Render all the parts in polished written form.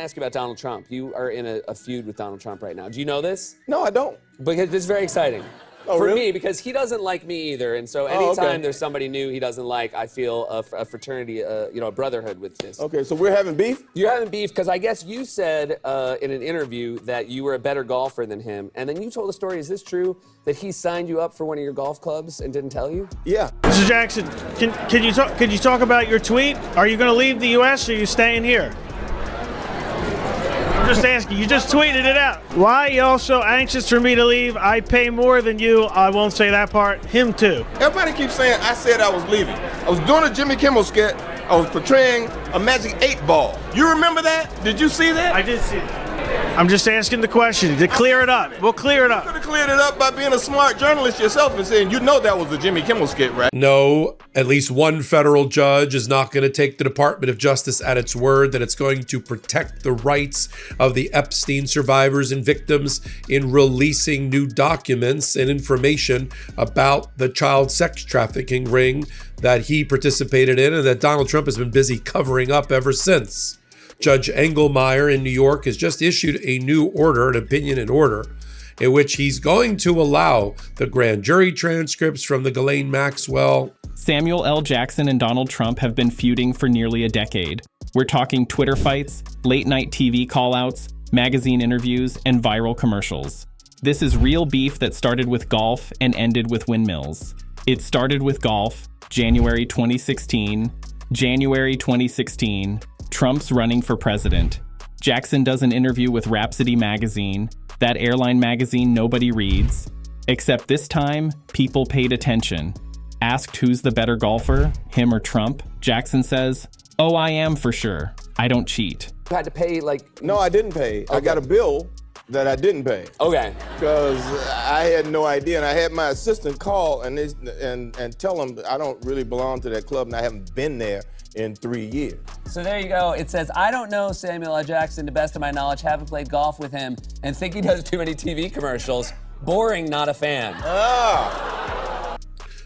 ask you about Donald Trump. You are in a feud with Donald Trump right now. Do you know this? No, I don't. Because this is very exciting. Oh, for really? me, because he doesn't like me either, and so anytime there's somebody new he doesn't like, I feel a fraternity, a brotherhood with this. Okay, so we're having beef? You're having beef because I guess you said in an interview that you were a better golfer than him, and then you told a story. Is this true that he signed you up for one of your golf clubs and didn't tell you? Yeah. Mr. Jackson, could you talk about your tweet? Are you going to leave the U.S. or are you staying here? I'm just asking. You just tweeted it out. Why are you all so anxious for me to leave? I pay more than you. I won't say that part. Him too. Everybody keeps saying I said I was leaving. I was doing a Jimmy Kimmel skit. I was portraying a magic 8-ball. You remember that? Did you see that? I did see it. I'm just asking the question to clear it up. We'll clear it You up. could have cleared it up by being a smart journalist yourself and saying, you know that was a Jimmy Kimmel skit, right? No, at least one federal judge is not going to take the Department of Justice at its word that it's going to protect the rights of the Epstein survivors and victims in releasing new documents and information about the child sex trafficking ring that he participated in and that Donald Trump has been busy covering up ever since. Judge Engelmeyer in New York has just issued a new order, an opinion and order, in which he's going to allow the grand jury transcripts from the Ghislaine Maxwell. Samuel L. Jackson and Donald Trump have been feuding for nearly a decade. We're talking Twitter fights, late-night TV call-outs, magazine interviews, and viral commercials. This is real beef that started with golf and ended with windmills. It started with golf, January 2016. Trump's running for president. Jackson does an interview with Rhapsody magazine, that airline magazine nobody reads. Except this time, people paid attention. Asked who's the better golfer, him or Trump, Jackson says, "Oh, I am for sure. I don't cheat." You had to pay No, I didn't pay. I got a bill that I didn't pay. Okay. Because I had no idea, and I had my assistant call and tell them I don't really belong to that club and I haven't been there in 3 years. So there you go. It says, I don't know Samuel L. Jackson, to best of my knowledge, haven't played golf with him, and think he does too many TV commercials. Boring, not a fan.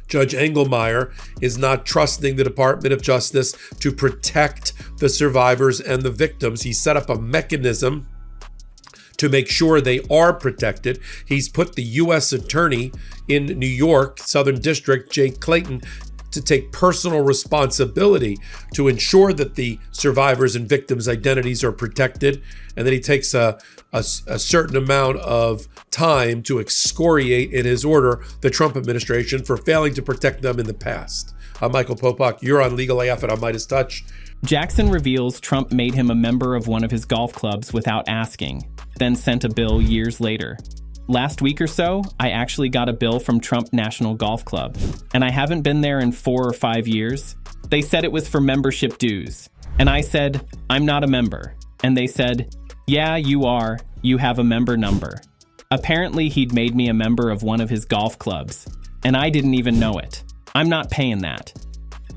Judge Engelmeyer is not trusting the Department of Justice to protect the survivors and the victims. He set up a mechanism to make sure they are protected. He's put the U.S. Attorney in New York, Southern District, Jake Clayton, to take personal responsibility to ensure that the survivors and victims' identities are protected, and that he takes a certain amount of time to excoriate in his order the Trump administration for failing to protect them in the past. I'm Michael Popok. You're on Legal AF and on Midas Touch. Jackson reveals Trump made him a member of one of his golf clubs without asking, then sent a bill years later. Last week or so, I actually got a bill from Trump National Golf Club, and I haven't been there in 4 or 5 years. They said it was for membership dues, and I said, I'm not a member. And they said, yeah, you are. You have a member number. Apparently, he'd made me a member of one of his golf clubs, and I didn't even know it. I'm not paying that.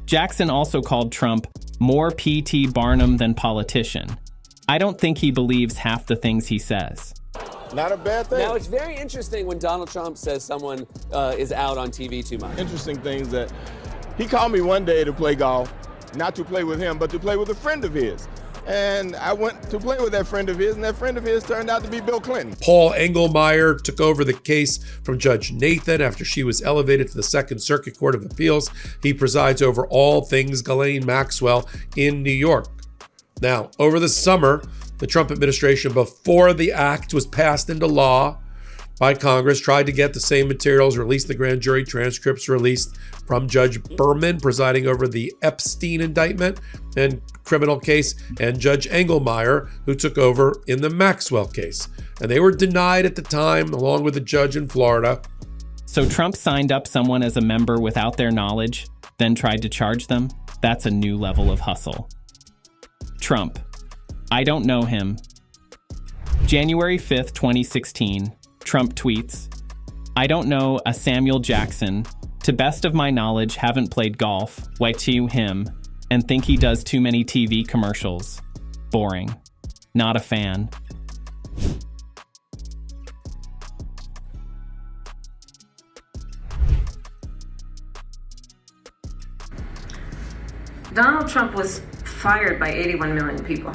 Jackson also called Trump more P.T. Barnum than politician. I don't think he believes half the things he says. Not a bad thing. Now, it's very interesting when Donald Trump says someone is out on TV too much. Interesting things that he called me one day to play golf, not to play with him, but to play with a friend of his. And I went to play with that friend of his, and that friend of his turned out to be Bill Clinton. Paul Engelmeyer took over the case from Judge Nathan after she was elevated to the Second Circuit Court of Appeals. He presides over all things Ghislaine Maxwell in New York. Now, over the summer, the Trump administration, before the act was passed into law by Congress, tried to get the same materials released, the grand jury transcripts released from Judge Berman, presiding over the Epstein indictment and criminal case, and Judge Engelmeyer, who took over in the Maxwell case. And they were denied at the time, along with a judge in Florida. So Trump signed up someone as a member without their knowledge, then tried to charge them? That's a new level of hustle. Trump. I don't know him. January 5th, 2016, Trump tweets, I don't know a Samuel Jackson. To best of my knowledge, haven't played golf. Why to him? And think he does too many TV commercials. Boring. Not a fan. Donald Trump was fired by 81 million people.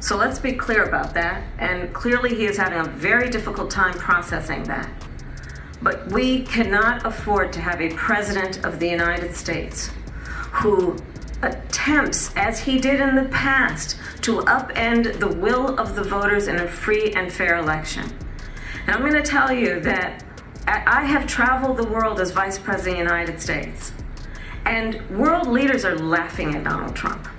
So let's be clear about that. And clearly he is having a very difficult time processing that. But we cannot afford to have a president of the United States who attempts, as he did in the past, to upend the will of the voters in a free and fair election. And I'm going to tell you that I have traveled the world as Vice President of the United States, and world leaders are laughing at Donald Trump.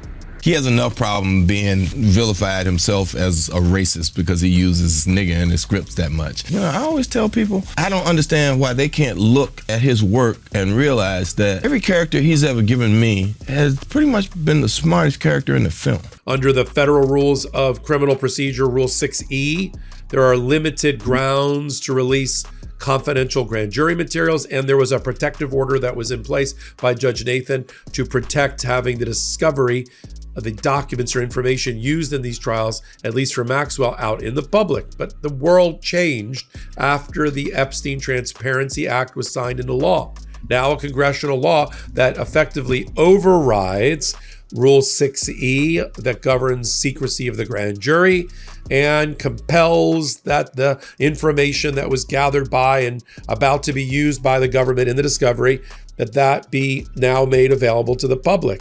He has enough problem being vilified himself as a racist because he uses nigger in his scripts that much. You know, I always tell people, I don't understand why they can't look at his work and realize that every character he's ever given me has pretty much been the smartest character in the film. Under the federal rules of criminal procedure, Rule 6E, there are limited grounds to release confidential grand jury materials, and there was a protective order that was in place by Judge Nathan to protect having the discovery of the documents or information used in these trials, at least for Maxwell, out in the public. But the world changed after the Epstein Transparency Act was signed into law. Now a congressional law that effectively overrides Rule 6E that governs secrecy of the grand jury and compels that the information that was gathered by and about to be used by the government in the discovery, that be now made available to the public.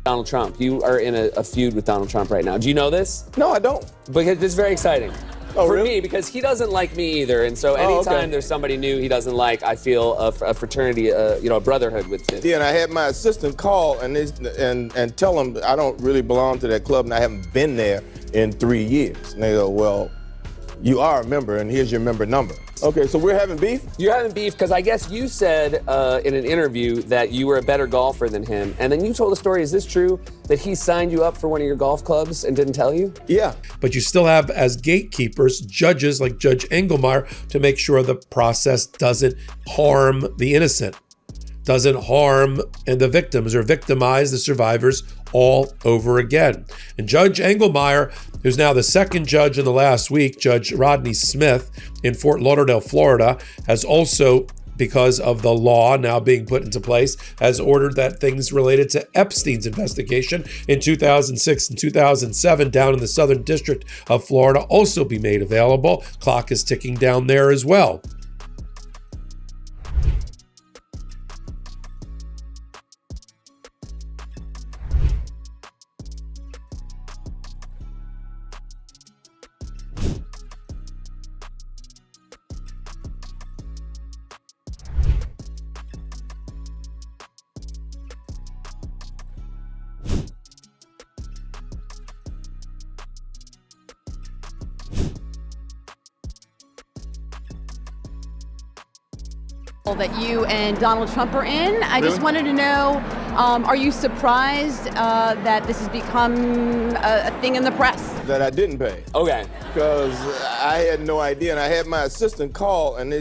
Donald Trump. You are in a feud with Donald Trump right now. Do you know this? No, I don't. Because it's very exciting. Oh, for really? me, because he doesn't like me either, and so anytime okay. there's somebody new he doesn't like, I feel a fraternity, a brotherhood with him. Yeah, and I had my assistant call and tell him I don't really belong to that club and I haven't been there in 3 years. And they go, well, you are a member and here's your member number. Okay, so we're having beef? You're having beef because I guess you said in an interview that you were a better golfer than him, and then you told a story, is this true, that he signed you up for one of your golf clubs and didn't tell you? Yeah. But you still have, as gatekeepers, judges like Judge Engelmeyer to make sure the process doesn't harm the innocent, doesn't harm the victims or victimize the survivors all over again. And Judge Engelmeyer, who's now the second judge in the last week, Judge Rodney Smith in Fort Lauderdale, Florida, has also, because of the law now being put into place, has ordered that things related to Epstein's investigation in 2006 and 2007 down in the Southern District of Florida also be made available. Clock is ticking down there as well. That you and Donald Trump are in. I just wanted to know, are you surprised that this has become a thing in the press? That I didn't pay. Okay. Because I had no idea, and I had my assistant call and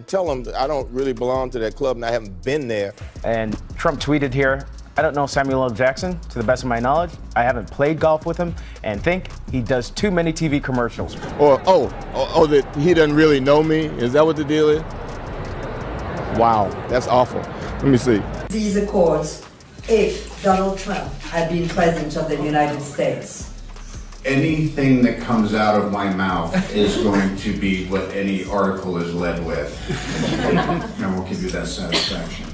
tell him I don't really belong to that club and I haven't been there. And Trump tweeted here, I don't know Samuel L. Jackson, to the best of my knowledge. I haven't played golf with him and think he does too many TV commercials. Or, that he doesn't really know me? Is that what the deal is? Wow, that's awful. Let me see. These accords, if Donald Trump had been president of the United States. Anything that comes out of my mouth is going to be what any article is led with. And we'll give you that satisfaction.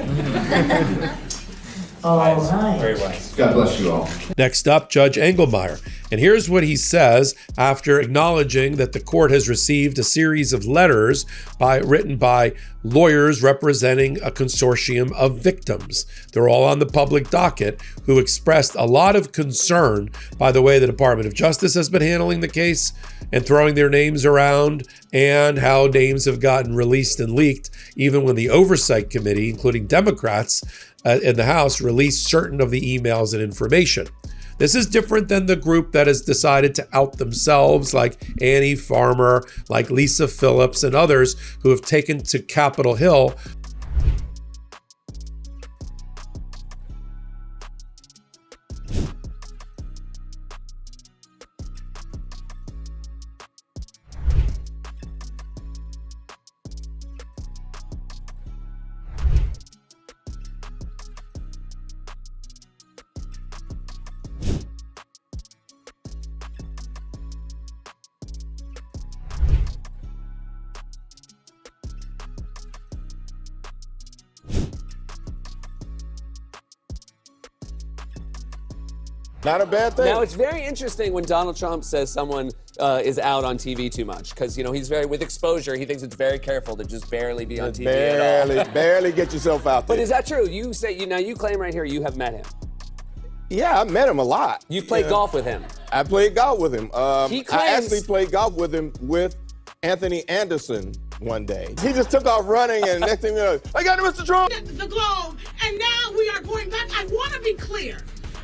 All right. Very wise. God bless you all. Next up, Judge Engelmeyer. And here's what he says after acknowledging that the court has received a series of letters written by lawyers representing a consortium of victims. They're all on the public docket, who expressed a lot of concern by the way the Department of Justice has been handling the case and throwing their names around, and how names have gotten released and leaked, even when the Oversight Committee, including Democrats in the House, released certain of the emails and information. This is different than the group that has decided to out themselves, like Annie Farmer, like Lisa Phillips, and others who have taken to Capitol Hill. Not a bad thing. Now, it's very interesting when Donald Trump says someone is out on TV too much, because, you know, he's with exposure, he thinks it's very careful to just barely be on TV at all. Barely get yourself out there. But is that true? You say, now you claim right here you have met him. Yeah, I met him a lot. You played golf with him. I played golf with him. He claims... I actually played golf with him with Anthony Anderson one day. He just took off running, and next thing you know, I got Mr. Trump. The globe, and now we are going back. I want to be clear.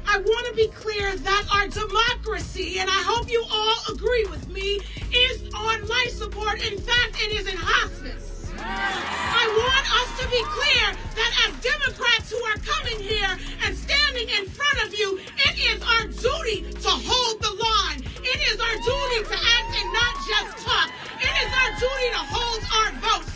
I want to be clear that our democracy, and I hope you all agree with me, is on life support. In fact, it is in hospice. I want us to be clear that as Democrats who are coming here and standing in front of you, it is our duty to hold the line. It is our duty to act and not just talk. It is our duty to hold our votes.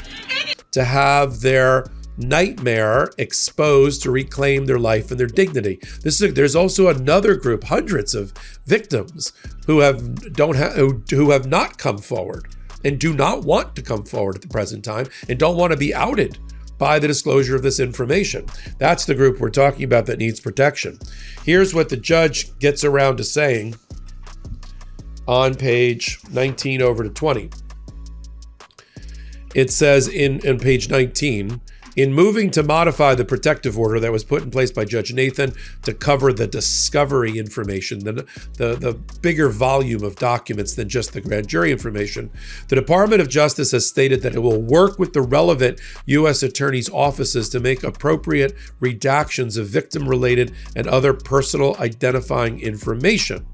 To have their nightmare exposed to reclaim their life and their dignity. There's also another group, hundreds of victims who have not come forward and do not want to come forward at the present time and don't want to be outed by the disclosure of this information. That's the group we're talking about that needs protection. Here's what the judge gets around to saying on page 19 over to 20. It says in page 19, in moving to modify the protective order that was put in place by Judge Nathan to cover the discovery information, the bigger volume of documents than just the grand jury information, the Department of Justice has stated that it will work with the relevant U.S. attorneys' offices to make appropriate redactions of victim-related and other personal identifying information.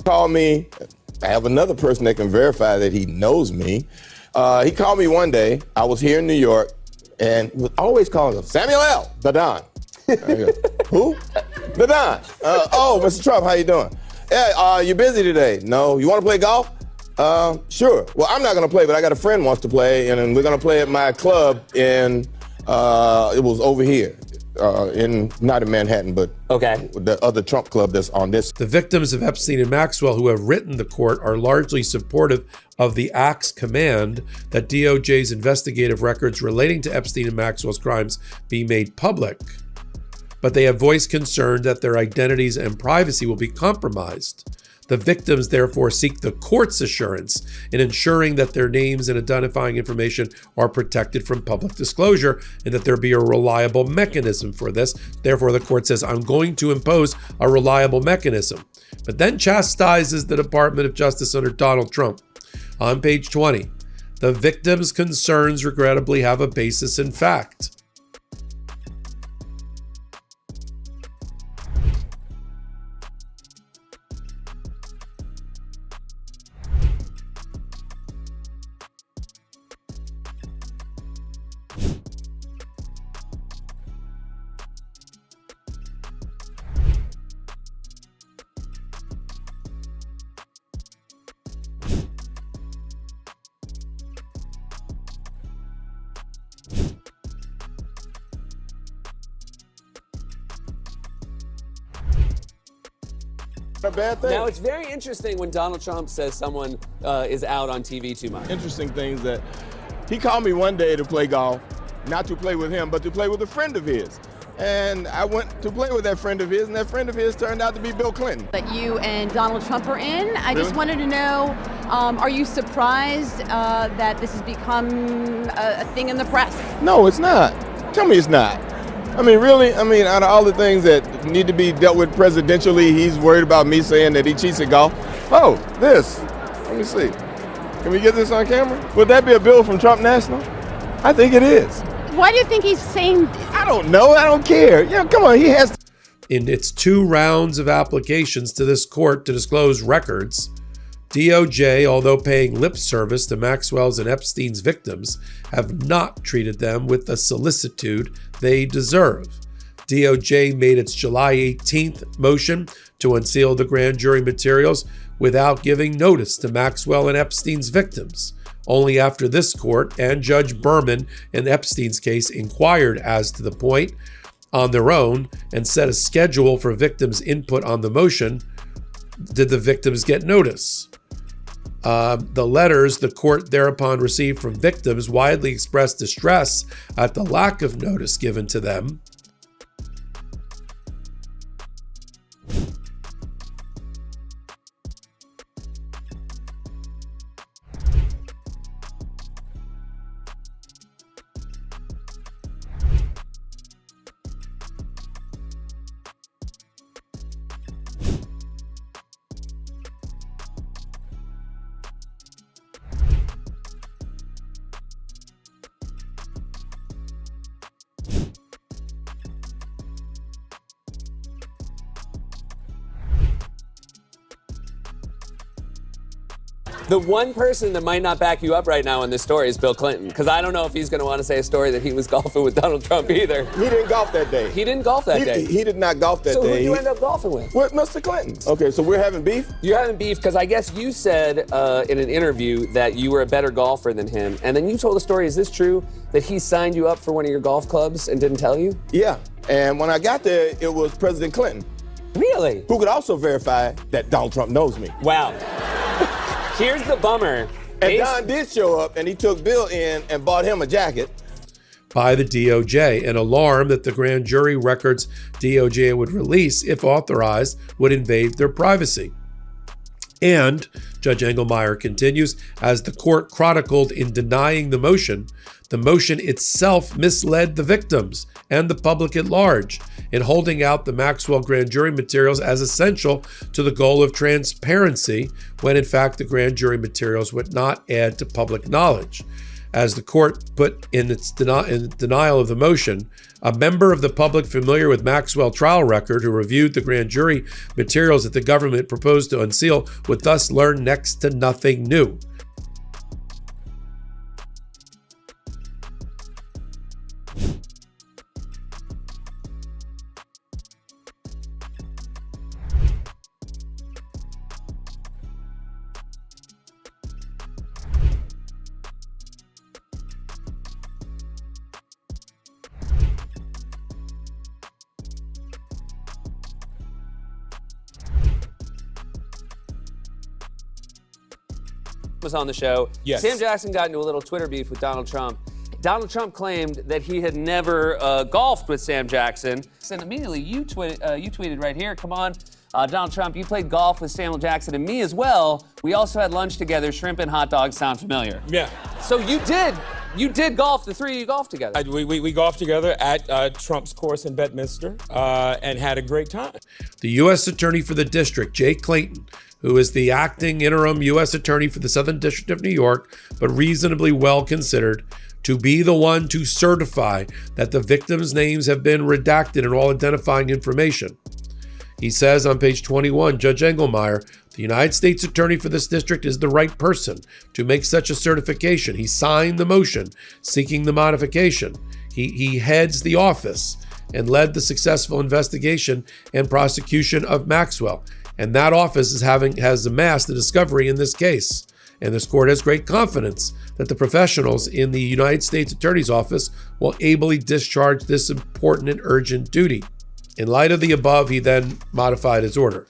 Called me. I have another person that can verify that he knows me. He called me one day. I was here in New York, and was always calling him Samuel L. the Don. Who? The Don. Oh, Mr. Trump, how you doing? Yeah, you busy today? No. You want to play golf? Sure. Well, I'm not going to play, but I got a friend wants to play, and we're going to play at my club in. It was over here. Not in Manhattan, but the other Trump club that's on this. The victims of Epstein and Maxwell who have written the court are largely supportive of the Act's command that DOJ's investigative records relating to Epstein and Maxwell's crimes be made public. But they have voiced concern that their identities and privacy will be compromised. The victims therefore seek the court's assurance in ensuring that their names and identifying information are protected from public disclosure and that there be a reliable mechanism for this. Therefore, the court says, I'm going to impose a reliable mechanism, but then chastises the Department of Justice under Donald Trump. On page 20, the victims' concerns regrettably have a basis in fact. a bad thing. Now, it's very interesting when Donald Trump says someone is out on TV too much. Interesting things that he called me one day to play golf, not to play with him, but to play with a friend of his. And I went to play with that friend of his, and that friend of his turned out to be Bill Clinton. That you and Donald Trump are in. I just Really? wanted to know, are you surprised that this has become a thing in the press? No, it's not. Tell me it's not. I mean, really? I mean, out of all the things that need to be dealt with presidentially, he's worried about me saying that he cheats at golf. Oh, this. Let me see. Can we get this on camera? Would that be a bill from Trump National? I think it is. Why do you think he's saying? I don't know. I don't care. Yeah, come on. He has. In its 2 rounds of applications to this court to disclose records, DOJ, although paying lip service to Maxwell's and Epstein's victims, have not treated them with the solicitude they deserve. DOJ made its July 18th motion to unseal the grand jury materials without giving notice to Maxwell and Epstein's victims. Only after this court and Judge Berman in Epstein's case inquired as to the point on their own and set a schedule for victims' input on the motion, did the victims get notice. The letters the court thereupon received from victims widely expressed distress at the lack of notice given to them. The one person that might not back you up right now in this story is Bill Clinton, because I don't know if he's going to want to say a story that he was golfing with Donald Trump either. He didn't golf that day. He didn't golf that day. He did not golf that So day. who did you end up golfing with? With Mr. Clinton. Okay, so we're having beef? You're having beef because I guess you said in an interview that you were a better golfer than him, and then you told a story. Is this true that he signed you up for one of your golf clubs and didn't tell you? Yeah, and when I got there, it was President Clinton. Really? Who could also verify that Donald Trump knows me. Wow. Here's the bummer. And Don did show up, and he took Bill in and bought him a jacket. By the DOJ, an alarm that the grand jury records DOJ would release, if authorized, would invade their privacy. And, Judge Engelmeyer continues, as the court chronicled in denying the motion itself misled the victims and the public at large in holding out the Maxwell grand jury materials as essential to the goal of transparency, when in fact the grand jury materials would not add to public knowledge. As the court put in its denial of the motion, a member of the public familiar with Maxwell trial record who reviewed the grand jury materials that the government proposed to unseal would thus learn next to nothing new. Was on the show. Yes. Sam Jackson got into a little Twitter beef with Donald Trump. Donald Trump claimed that he had never golfed with Sam Jackson. And immediately you tweeted right here, come on, Donald Trump, you played golf with Samuel Jackson and me as well. We also had lunch together. Shrimp and hot dogs sound familiar. Yeah. So you did golf, the three of you golfed together. We golfed together at Trump's course in Bedminster and had a great time. The U.S. Attorney for the District, Jay Clayton, who is the acting interim U.S. Attorney for the Southern District of New York, but reasonably well considered, to be the one to certify that the victims' names have been redacted and all identifying information. He says on page 21, Judge Engelmeyer, the United States Attorney for this district is the right person to make such a certification. He signed the motion seeking the modification. He heads the office and led the successful investigation and prosecution of Maxwell. And that office has amassed the discovery in this case. And this court has great confidence that the professionals in the United States Attorney's Office will ably discharge this important and urgent duty. In light of the above, he then modified his order.